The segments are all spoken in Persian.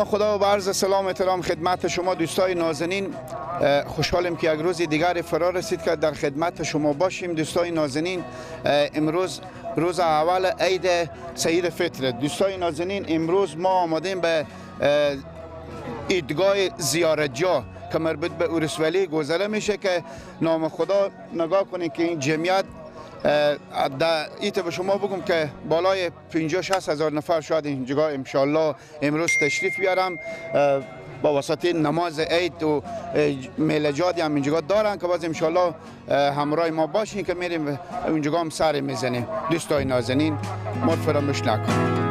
خدا و عرض سلام و احترام خدمت شما دوستای نازنین. خوشحالم که یک روز دیگر فرا رسید که در خدمت شما باشیم. دوستای نازنین، امروز روز اول عید سعید فطر. دوستای نازنین، امروز ما آمدیم به ایدگاه زیارتجا که مربوط به عرس ولی گذره میشه که نام خدا نگاه کنید که این جمعیت ایت به شما بگم که بالای 50-60 هزار نفر شاید اینجا انشالله امروز تشریف بیارم. با واسطه نماز عید و میلجادی هم اینجا دارن که باز انشالله همراه ما باشین که میریم اونجا هم سر میزنیم. دوستای نازنین، ما فراموش نکنید.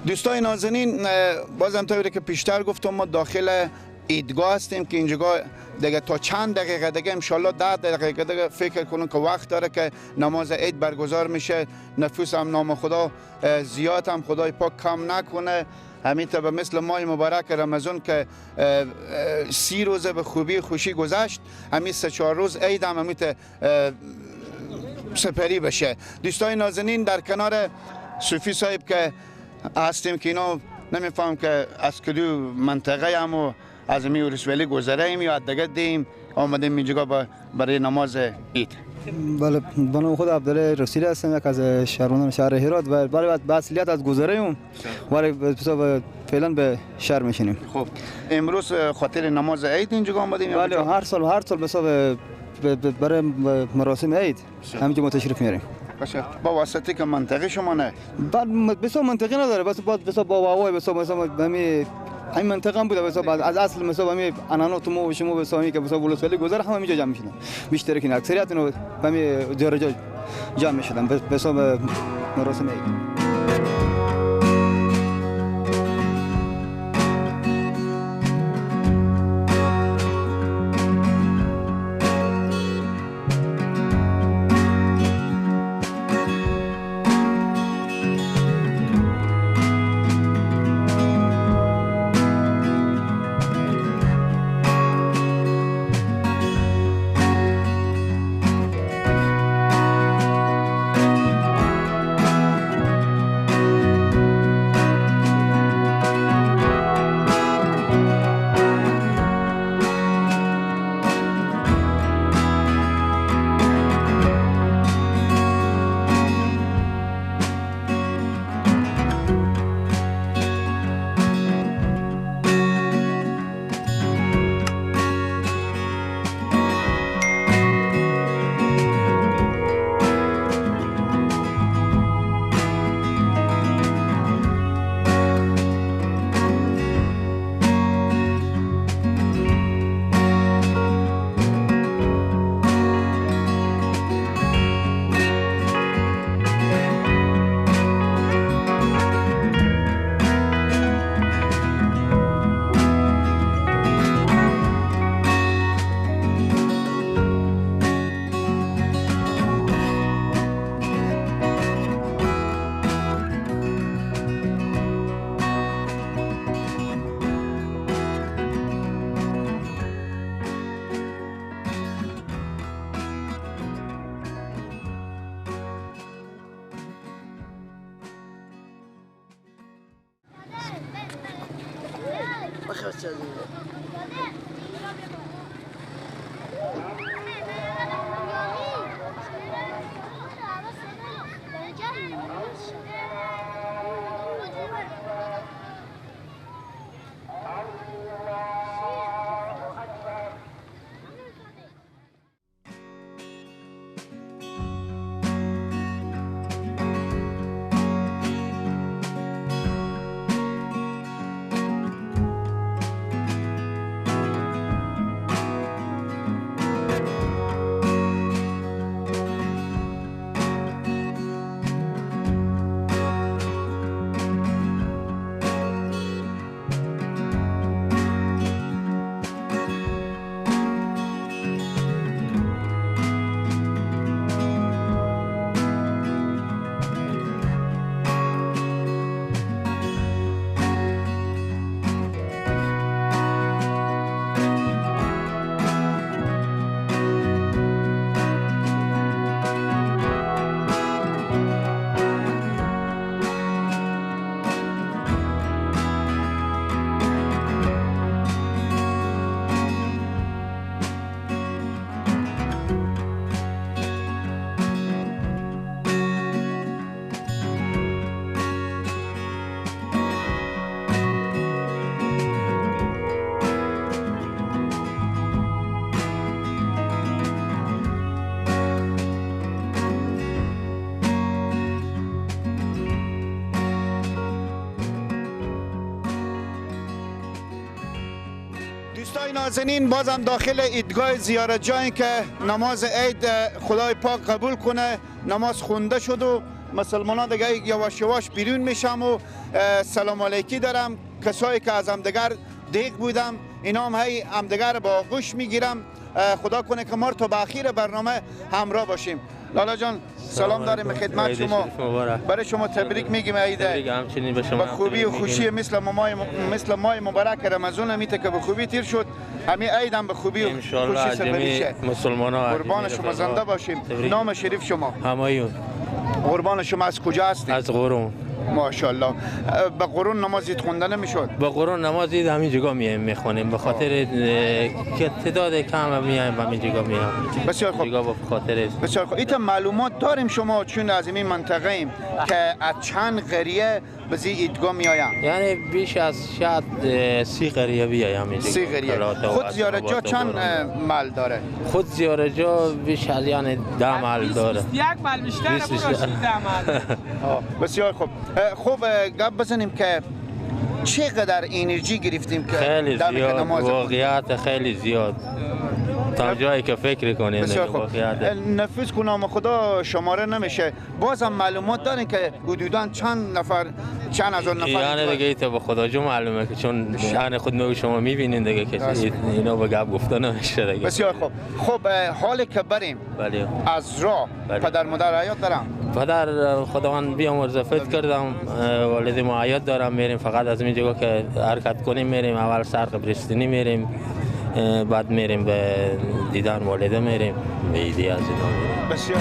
دوستای نازنین، بازم طوری که پیشتر گفتم ما داخل ایدگاه هستیم که اینجا دیگه تا چند دقیقه دیگه انشالله 10 دقیقه دیگه فکر کنم که وقت داره که نماز عید برگزار میشه. نفوس هم نام خدا زیاد هم خدای پاک کم نکنه. همین به مثل ماه مبارک رمضان که 30 روزه به خوبی خوشی گذشت، همین 3-4 روز عید هم همین سپری بشه. دوستای نازنین، در کنار صوفی صاحب که هستیم که اینا نمیفهم که از کدو منطقه هم و از می عرس ولی گذره ایم یا دیگه دیم آمدیم اینجا برای نماز عید. بله، بنام خود عبدالله رسیل هستم، یک از شهروندان شهر هرات و برای اصلیت از گذره ایم ولی فعلا به شهر میشینیم. خب امروز خاطر نماز عید اینجا آمدیم؟ بله، هر سال برای مراسم عید همینجا ما تشریف میاریم. باشه، با واسطه که منطقه شما نه؟ بسیار منطقه نداره، بس با هوای همین منطقه هم بوده. از اصل مثلا همین انانو تو و شما بسامی که مثلا ولسوالی گذر هم اینجا جمع میشدن. بیشتر که اکثریت اینو همین جا جمع میشدن به مراسم عید. نازنین بازم داخل عیدگاه زیارت جایی که نماز عید خدای پاک قبول کنه نماز خونده شد و مسلمانان دیگه یواش یواش بیرون میشم و سلام علیکی دارم. کسایی که از همدیگر دیگ بودم اینا هم هی همدیگر با آغوش میگیرم. خدا کنه که ما تا به اخیر برنامه همراه باشیم. لالا جان سلام داریم خدمت شما. برای شما تبریک میگیم عید. همچنین به شما با خوبی و خوشی مثل ماه مبارک رمضان همیته که به خوبی تیر شد همین عید هم به خوبی و خوشی سپری شه. مسلمان‌ها قربان شما زنده باشیم. نام شریف شما؟ همایون. قربان شما از کجا هستید؟ از قرون. ماشاءالله. به قرون نمازید خونده نمیشد؟ به قرون نماز دید همین جگا میخونیم به خاطر که تعداد کم میایم همین جگا میام. بسیار خوب. جگا به خاطر بسیار خوب. ایت معلومات داریم شما چون از این منطقه ایم که از چند قریه به زی عیدگاه میایم؟ یعنی بیش از شاید 30 قریه بیایم همین جگا. 30 قریه. خود زیارت جا چند محل داره؟ خود زیارت جا بیش از یعنی 10 محل داره. 21 محل بیشتر نبود 10 محل. بسیار خوب. خوب گپ بزنیم که چقدر انرژی گرفتیم که خیلی زیاد نماز واقعیت خیلی زیاد تا جایی که فکر کنیم. بسیار خوب. نفوس که نام خدا شماره نمیشه. بازم معلومات دارین که حدوداً چند هزار نفر یعنی دیگه ایت به خدا جو معلومه که چون یعنی خود میگه شما میبینین دیگه کسی اینا به گپ گفته نمیشه دیگه. بسیار خوب. خب حالی که بریم بله از راه پدر مادر حیات دارم؟ پدر خداوند بیامرزه فکر کردم والد ما حیات دارم میریم فقط از این جگا که حرکت کنیم میریم اول سر قبرستانی میریم بعد میریم به دیدن والده میریم به ایدی از اینا میریم. بسیار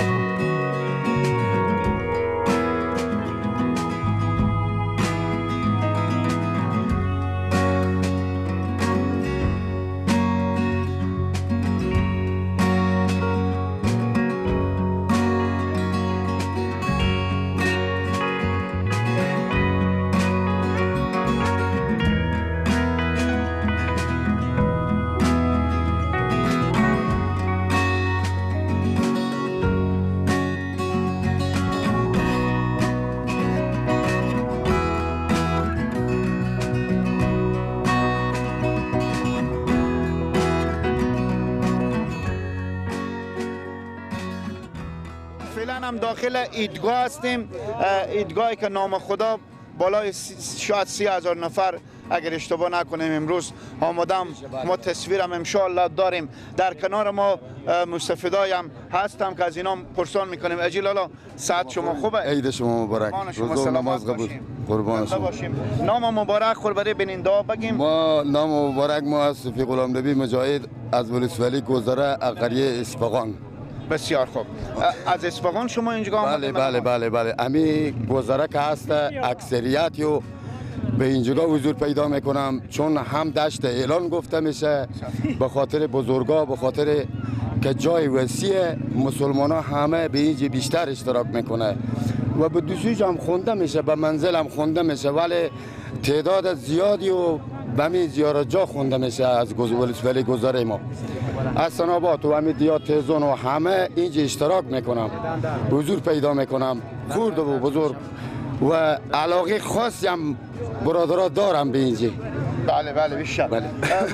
فعلا هم داخل عیدگاه هستیم. عیدگاهی که نام خدا بالای شاید 30,000 نفر اگر اشتباه نکنیم امروز آمادم. ما تصویرم انشاءالله داریم. در کنار ما مستفیدای هم هستم که از اینا پرسان میکنیم. اجیلالا ساعت شما خوبه؟ عید شما مبارک. روز نماز قبول. قربان شما. نام مبارک خور برای بیننده بگیم. ما نام مبارک ما از صفی غلام نبی مجاهد از ولسوالی گذره قریه اصفهان. بسیار خوب. از اصفهان شما اینجا آمدید؟ بله. امی گذره که هست اکثریت و به اینجا حضور پیدا میکنم چون هم دشت اعلان گفته میشه به خاطر بزرگا به خاطر که جای وسیع مسلمان ها همه به اینجا بیشتر اشتراک میکنه و به دوسیج هم خونده میشه به منزل هم خونده میشه ولی تعداد زیادی و به می زیارت جا خونده میشه از ولسوالی گذره ما از سنابات و همین دیات تیزون و همه اینجا اشتراک میکنم حضور پیدا میکنم خورد و بزرگ و علاقه خاصی هم برادرها دارم به اینجا. بله بیشتر.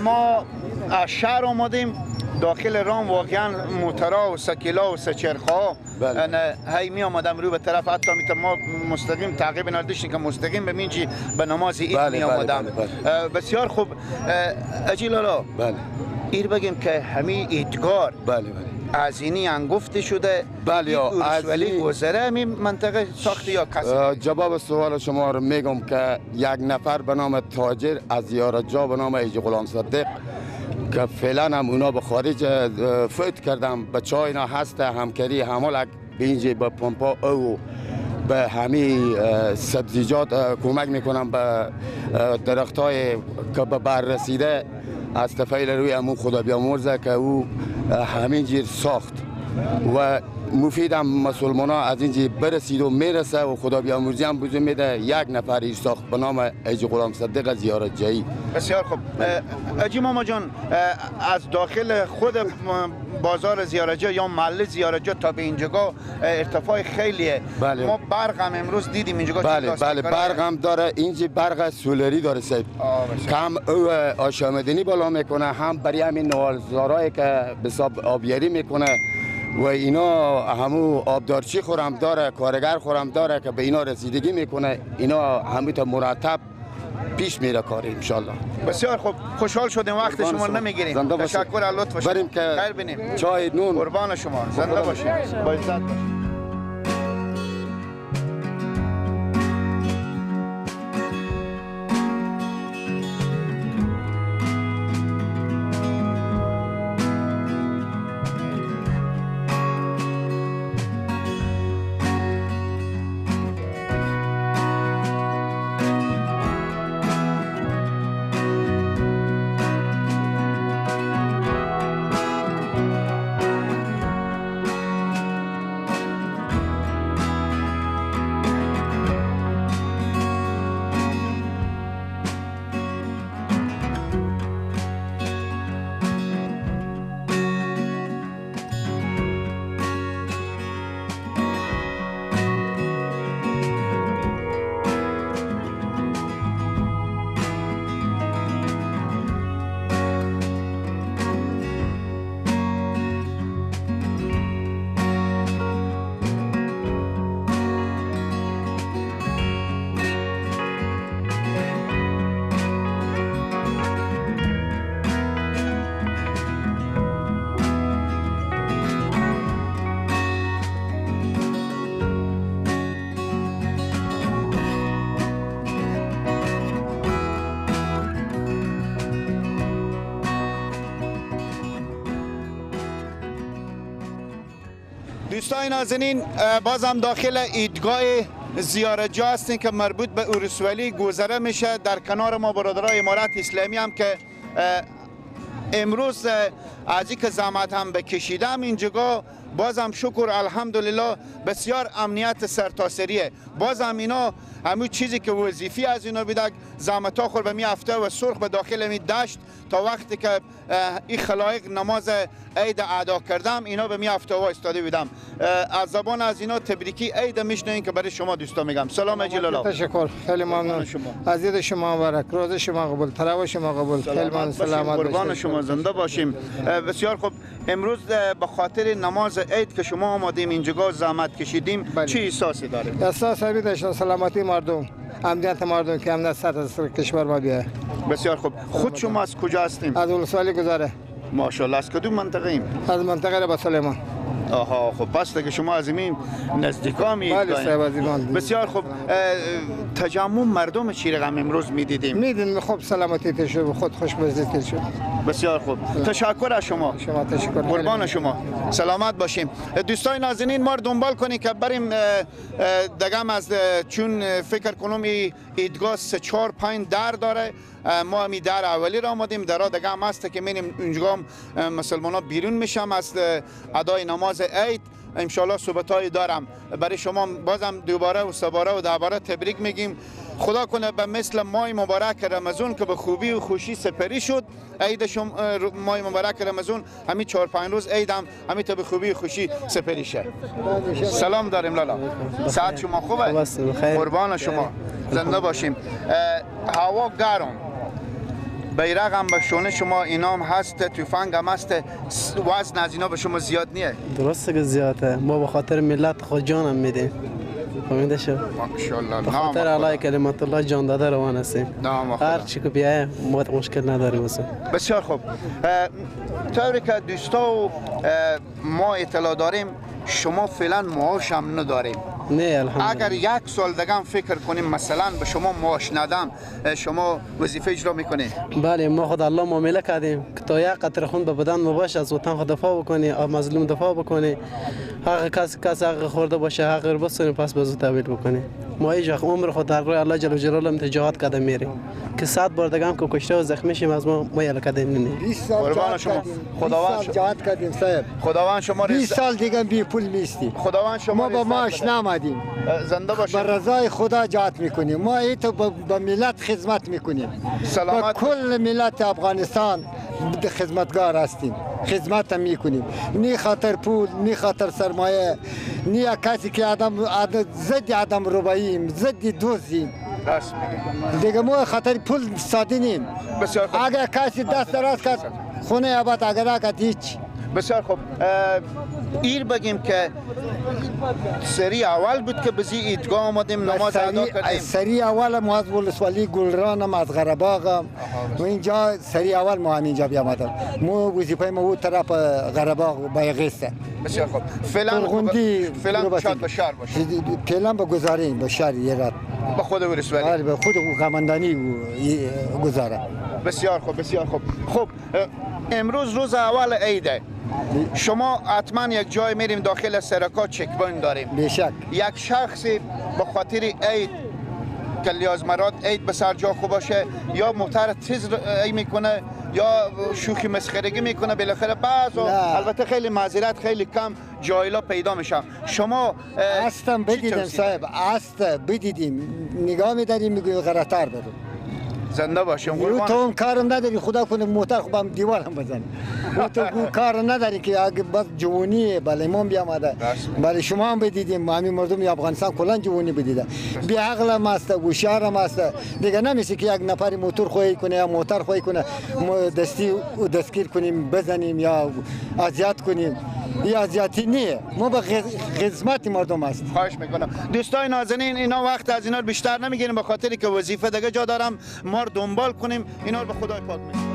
ما از شهر آمدیم داخل رام واقعا موترا و سکیلا و سچرخا هی می آمدم رو به طرف حتی ما مستقیم تعقیب نداشتیم که مستقیم به مینجی به نماز عید می آمدم. بسیار خوب. اجیلالا بله ایر بگیم که همین عیدگاه از اینی انگفته شده. بله از ولی گذره همین منطقه ساخته یا کسی؟ جواب سوال شما رو میگم که یک نفر به نام تاجر از زیارت جا به نام ایجی غلام صدیق که فعلا هم اونا به خارج فوت کردم به چای اینا هست همکاری همالک به اینجا به پمپا او به همین سبزیجات کمک میکنم به درخت های که به بر رسیده از طفیل روی امو خدا بیامرزه که او همین جیر ساخت و مفید هم مسلمان ها از اینجا برسید و میرسه و خدا بیامرزی هم بزرگ میده. یک نفر ایش ساخت به نام حاجی غلام صدیق زیارت جایی. بسیار خوب. حاجی ماما جان، از داخل خود بازار زیارتجا یا محل زیارتجا تا به اینجا ارتفاع خیلیه. بله. ما برق هم امروز دیدیم اینجا. بله برق هم داره. اینجا برق سولری داره صاحب. هم او آشامیدنی بالا میکنه، هم برای همین نوالزارایی که به حساب آبیاری میکنه و اینا همو آبدارچی خورم داره، کارگر خورم داره که به اینا رسیدگی میکنه. اینا همه تا مرتب پیش میره کار ان شاء الله. بسیار خوب، خوشحال شدیم. وقت شما نمیگیریم. تشکر، از لطف شما. بریم که خیر بینیم. چای نون. قربان شما. زنده باشید. با عزت باشید. دوستان نازنین، بازم داخل ایدگاه زیارتجا هستیم که مربوط به عروس ولی گذره میشه. در کنار ما برادرای امارت اسلامی هم که امروز از اینکه زحمت هم بکشیدم اینجا، بازم شکر الحمدلله بسیار امنیت سرتاسریه. بازم اینا همون چیزی که وظیفی از اینا بیدک زحمت ها خور به می هفته و سرخ به داخل می دشت تا وقتی که این خلایق نماز عید ادا کردم اینا به می هفته ها استاده بیدم. از زبان از اینا تبریکی عید میشنوین که برای شما دوستا میگم. سلام جلالا. تشکر، خیلی ممنون. از عید شما مبارک، روز شما قبول، تراویح شما قبول. خیلی ممنون. سلامت باشید. قربان شما، زنده باشیم. بسیار خوب. امروز به خاطر نماز عید که شما آمدیم اینجا زحمت کشیدیم، چه احساسی دارید؟ احساس همی داشتم سلامتی مردم، امنیت مردم که امنیت سطح کشور ما بیه. بسیار خوب. خود شما از کجا هستیم؟ از ولسوالی گذاره. ماشاءالله. از کدوم منطقه ایم؟ از منطقه رباط سلیمان. آها، خب پس که شما از این نزدیکا می بله صاحب از ایمان. بسیار خوب. تجمع مردم چی رقم امروز میدیدیم؟ میدین خوب سلامتی تشو خود خوش بزید تشو. بسیار خوب. تشکر از شما. شما تشکر. قربان شما. سلامت باشیم. دوستان نازنین، ما دنبال کنیم که بریم دگم از چون فکر کنم ایدگاه 4-5 در داره. ما می در اولی را آمدیم، درا دیگه هم هست که میریم اونجا مسلمان ها بیرون میشم از ادای نماز عید. انشالله صحبتایی دارم برای شما. بازم دوباره و سباره و دوباره تبریک میگیم. خدا کنه به مثل ماه مبارک رمضان که به خوبی و خوشی سپری شد. عید ماه مبارک رمضان همین 4-5 روز عید هم همین به خوبی و خوشی سپری شه. سلام داریم لالا. ساعت شما خوبه؟ قربان شما. زنده باشیم. هوا گرم، بیرق هم به شونه شما اینام هست، تفنگ هم هست، وزن از اینا به شما زیاد نیه؟ درسته که زیاده. ما به خاطر ملت خود جانم میدیم. فهمیده شو؟ ماشاءالله. به خاطر علی کلمت الله جان داده روان هستیم. هر چی که بیایه ما مشکل نداریم اصلا. بسیار خوب. طوری که دوستا و ما اطلاع داریم شما فعلا معاش هم نداریم. نه الحمدلله. اگر یک سال دیگه هم فکر کنیم مثلا به شما معاش ندم، شما وظیفه اجرا میکنید؟ بله، ما خود الله معامله کردیم که تا یک قطره خون به بدن ما باشه از وطن خود دفاع بکنی، از مظلوم دفاع بکنی حق کس حق خورده باشه حق رو بسونیم پس بازو تحویل بکنیم. ما ایجا عمر خود در روی الله جل جلاله متجاهات کردن میریم که 100 بار دیگه هم که کشته و زخمی شیم از ما یل کردن نی 20 سال قربان شما. خداوند جهاد کردیم صاحب. خداوند شما 20 سال دیگه بی پول میستی. خداوند شما ما با معاش نامدیم. زنده باشید. به رضای خدا جهاد میکنیم. ما ایتو به ملت خدمت میکنیم. سلامت. با کل ملت افغانستان خدمتگار هستیم. خدمت هم میکنیم. نی خاطر پول، نی خاطر سرمایه، نی کسی که ضد آدم روباییم، ضد دوزیم. راست میگی. دیگه ما خاطر پول ساده نیم. بسیار خوب. اگر کسی دست دراز کرد خونه آباد اگر کرد هیچ. بسیار خوب. ایر بگیم که سری اول بود که بزی ایدگاه آمدیم نماز ادا کردیم. سری اول ما از ولسوالی گلرانم از غرباغم و اینجا سری اول ما اینجا بیامدم. ما وظیفه ما بود طرف غرباغ بایغیسته. بسیار خوب. فعلا شاد به شهر باشید. فعلا به گذاریم به شهر ایران. به خود ولسوالی. آره به خود قماندانی گذاره. بسیار خوب بسیار خوب. خب امروز روز اول عیده. شما حتما یک جای میریم داخل سرکا چک پوینت داریم. بیشک. یک شخصی به خاطر عید که لیازمرات عید به سر جا خوب باشه یا موتر تیز میکنه یا شوخی مسخرگی میکنه بالاخره بعض البته خیلی معذرت خیلی کم جایلا پیدا میشه. شما هستم بدیدیم صاحب هست بدیدیم نگاه میداریم میگویم غلط‌تر برو. زنده باشیم تو اون کار نداری خدا کنه موتر خوب هم دیوار هم بزنی. تو اون کار نداری که اگه بس جوونی بله ما بیامده بله شما هم بدیدیم همین مردم افغانستان کلا جوونی بدیده بی عقل هم است هوشیار هم است دیگه نمیشه که یک نفر موتور خوی کنه یا موتر خوی کنه ما دستی و دستگیر کنیم بزنیم یا اذیت کنیم. این اذیتی نیه ما به خدمت مردم است. خواهش میکنم دوستای نازنین اینا وقت از اینا بیشتر نمیگیریم به خاطری که وظیفه دیگه جا دارم ما رو دنبال کنیم اینا رو به خدای پاک میسپاریم.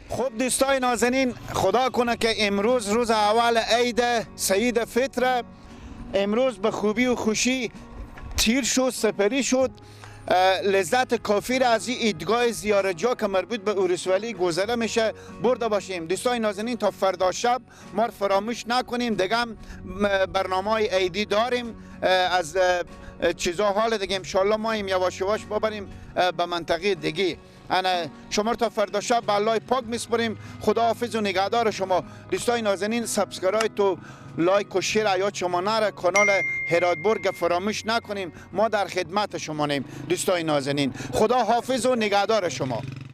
خب دوستای نازنین خدا کنه که امروز روز اول عید سعید فطر امروز به خوبی و خوشی تیر شد سپری شد لذت کافی را از این ایدگاه زیارت جا که مربوط به اورسولی گذره میشه برده باشیم. دوستای نازنین تا فردا شب ما فراموش نکنیم دیگه هم برنامه‌های عیدی داریم از چیزا حال دیگه انشالله ما هم یواش یواش ببریم به منطقه دیگه. انا شما تا فردا شب به الله پاک میسپاریم. خدا حافظ و نگهدار شما. دوستای نازنین سابسکرایب تو لایک و شیر حیات شما نره کانال هراتبرگ فراموش نکنیم ما در خدمت شما نیم. دوستای نازنین خدا حافظ و نگهدار شما.